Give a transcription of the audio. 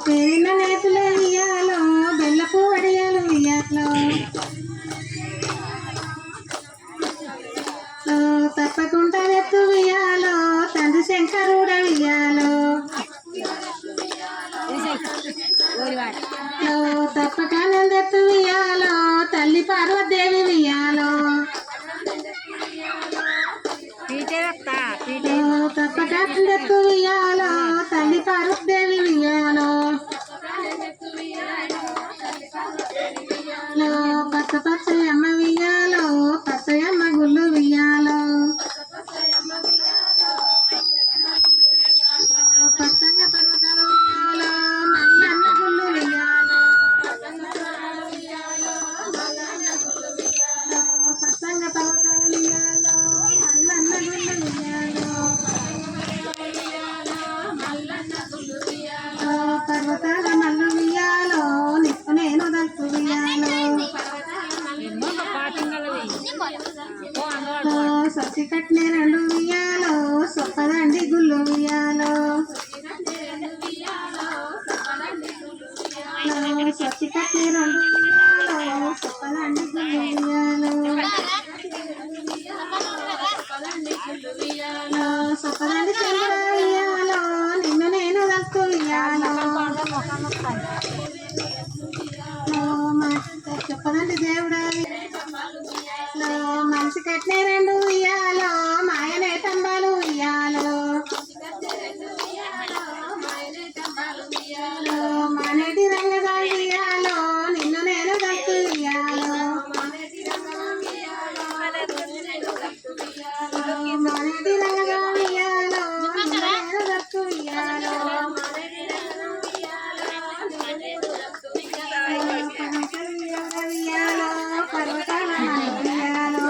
పేరిన నేతులు ఇయ్యాలో బెల్లపు వడియాలు ఇయ్యాలో తప్పకుండా ఎత్తు ఇయ్యాలో తండ్రి శంకరుడ ఇయ్యాలో తప్పక నందెత్తు ఇయ్యాలో తల్లి పార్వదేవి ఇయ్యాలో తప్పక నందెత్తు ఇయ్యాలో తల్లి పార్వదేవి ఇయ్యాలో పచ్చ పచ్చయమ్మ వియ్యాలో పచ్చయమ్మ గుళ్ళు వియ్యాలో పచ్చంగా పర్వతాలు వియ్యాలో మల్లన్న గుళ్ళు వియ్యాలో పచ్చంగా పర్వతాలు వియ్యాలో మల్లన్న గుళ్ళు వియ్యాలో పర్వతాల మల్లు వియ్యాలో నిప్పు నేను దక్కు వియ్యాలో సచ్చి కట్టిన రెండు వియ్యాలో సొప్పదండి గుళ్ళు వియ్యాలో సచ్చి కట్టిన రెండు వియ్యాలో సొప్పదండి గుళ్ళు వియ్యాలో సొప్పదండి చెంబుల వియ్యాలో నిన్ను నేను దక్కు వియ్యాలో చెప్పదండి దేవుడా మనిషి కట్టిన రెండు ఉయ్యాలో మాయనే తంబాలు ఉయ్యాలో మానేటి రంగదా ఉయ్యాలో నిన్ను నేను దక్కు ఉయ్యాలో మానేటి రంగదా ఉయ్యాలో నిన్ను నేను దక్కు ఉయ్యాలో పర్వతాల ఉయ్యాలో